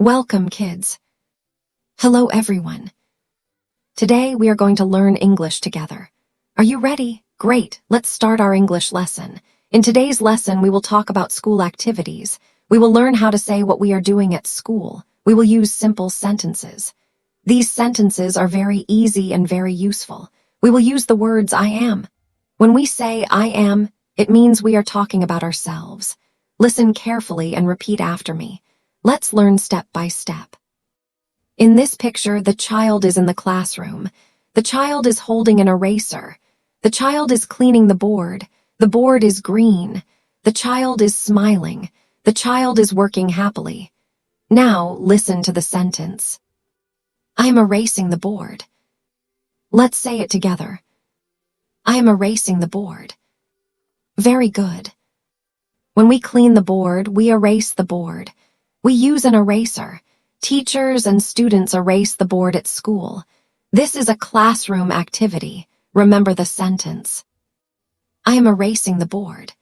Welcome, kids. Hello, everyone. Today we are going to learn English together. Are you ready? Great, let's start our English lesson. In today's lesson, we will talk about school activities. We will learn how to say what we are doing at school. We will use simple sentences. These sentences are very easy and very useful. We will use the words I am. When we say I am, it means we are talking about ourselves. Listen carefully and repeat after me. Let's learn step by step. In this picture, the child is in the classroom. The child is holding an eraser. The child is cleaning the board. The board is green. The child is smiling. The child is working happily. Now, listen to the sentence. I am erasing the board. Let's say it together. I am erasing the board. Very good. When we clean the board, we erase the board. We use an eraser. Teachers and students erase the board at school. This is a classroom activity. Remember the sentence. I am erasing the board.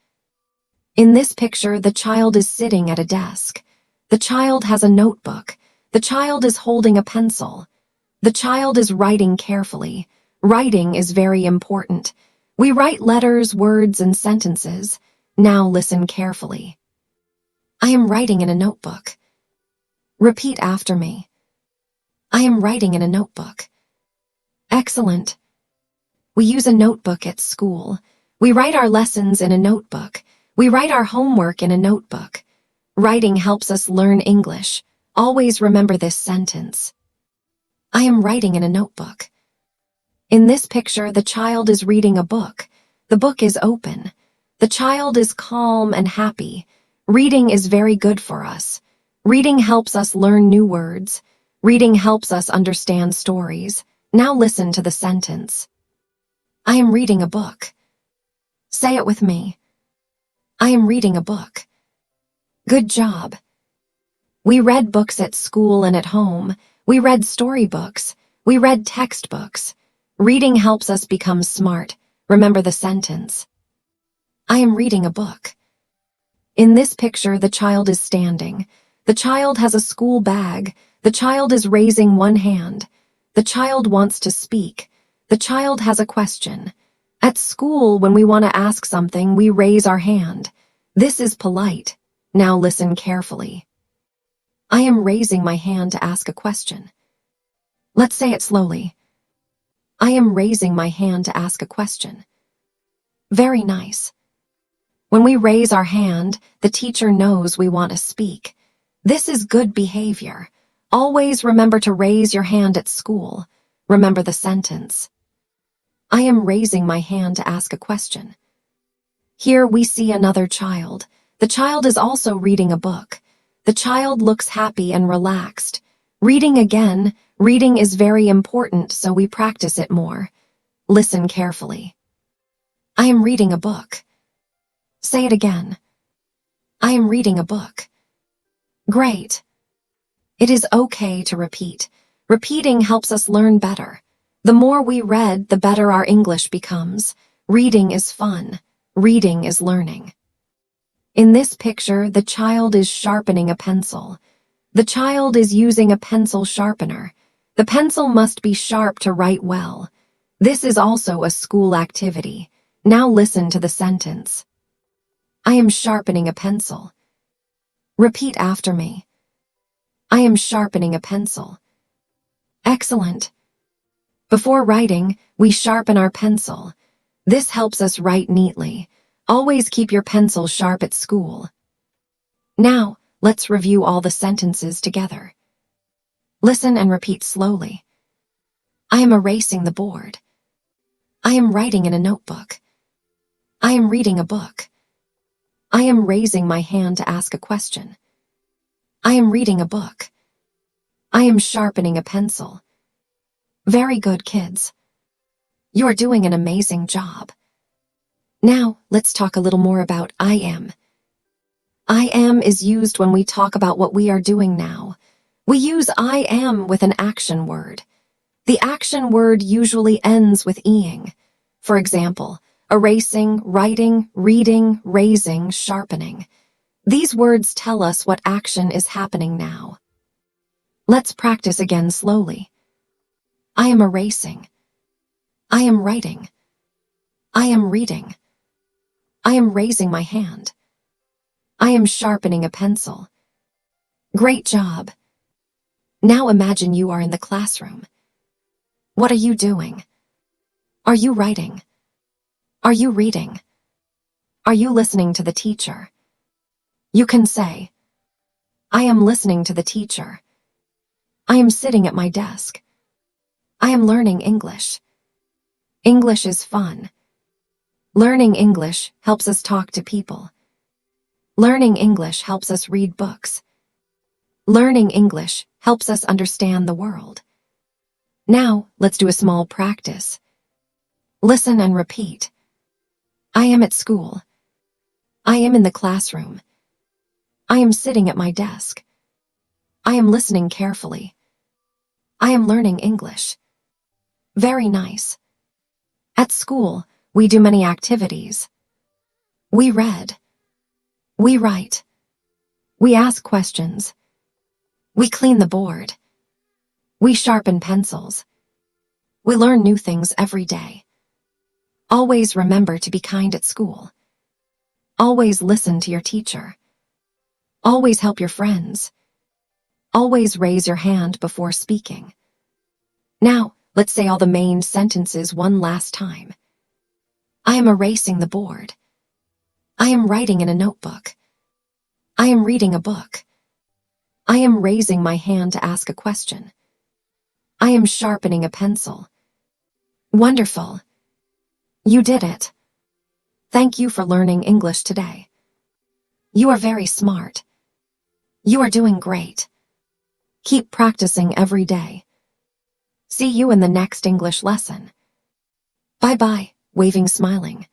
In this picture, the child is sitting at a desk. The child has a notebook. The child is holding a pencil. The child is writing carefully. Writing is very important. We write letters, words, and sentences. Now listen carefully. I am writing in a notebook. Repeat after me. I am writing in a notebook. Excellent. We use a notebook at school. We write our lessons in a notebook. We write our homework in a notebook. Writing helps us learn English. Always remember this sentence. I am writing in a notebook. In this picture, the child is reading a book. The book is open. The child is calm and happy. Reading is very good for us. Reading helps us learn new words. Reading helps us understand stories. Now listen to the sentence. I am reading a book. Say it with me. I am reading a book. Good job. We read books at school and at home. We read storybooks. We read textbooks. Reading helps us become smart. Remember the sentence. I am reading a book. In this picture, the child is standing. The child has a school bag. The child is raising one hand. The child wants to speak. The child has a question. At school, when we want to ask something, we raise our hand. This is polite. Now listen carefully. I am raising my hand to ask a question. Let's say it slowly. I am raising my hand to ask a question. Very nice. When we raise our hand, the teacher knows we want to speak. This is good behavior. Always remember to raise your hand at school. Remember the sentence. I am raising my hand to ask a question. Here we see another child. The child is also reading a book. The child looks happy and relaxed. Reading again. Reading is very important, so we practice it more. Listen carefully. I am reading a book. Say it again. I am reading a book. Great. It is okay to repeat. Repeating helps us learn better. The more we read, the better our English becomes. Reading is fun. Reading is learning. In this picture, the child is sharpening a pencil. The child is using a pencil sharpener. The pencil must be sharp to write well. This is also a school activity. Now listen to the sentence. I am sharpening a pencil. Repeat after me. I am sharpening a pencil. Excellent. Before writing, we sharpen our pencil. This helps us write neatly. Always keep your pencil sharp at school. Now, let's review all the sentences together. Listen and repeat slowly. I am erasing the board. I am writing in a notebook. I am reading a book. I am raising my hand to ask a question. I am reading a book. I am sharpening a pencil. Very good, kids. You are doing an amazing job. Now, let's talk a little more about I am. I am is used when we talk about what we are doing now. We use I am with an action word. The action word usually ends with ing. For example, erasing, writing, reading, raising, sharpening. These words tell us what action is happening now. Let's practice again slowly. I am erasing. I am writing. I am reading. I am raising my hand. I am sharpening a pencil. Great job. Now imagine you are in the classroom. What are you doing? Are you writing? Are you reading? Are you listening to the teacher? You can say, I am listening to the teacher. I am sitting at my desk. I am learning English. English is fun. Learning English helps us talk to people. Learning English helps us read books. Learning English helps us understand the world. Now, let's do a small practice. Listen and repeat. I am at school. I am in the classroom. I am sitting at my desk. I am listening carefully. I am learning English. Very nice. At school, we do many activities. We read. We write. We ask questions. We clean the board. We sharpen pencils. We learn new things every day. Always remember to be kind at school. Always listen to your teacher. Always help your friends. Always raise your hand before speaking. Now, let's say all the main sentences one last time. I am erasing the board. I am writing in a notebook. I am reading a book. I am raising my hand to ask a question. I am sharpening a pencil. Wonderful. You did it. Thank you for learning English today. You are very smart. You are doing great. Keep practicing every day. See you in the next English lesson. Bye-bye, waving smiling.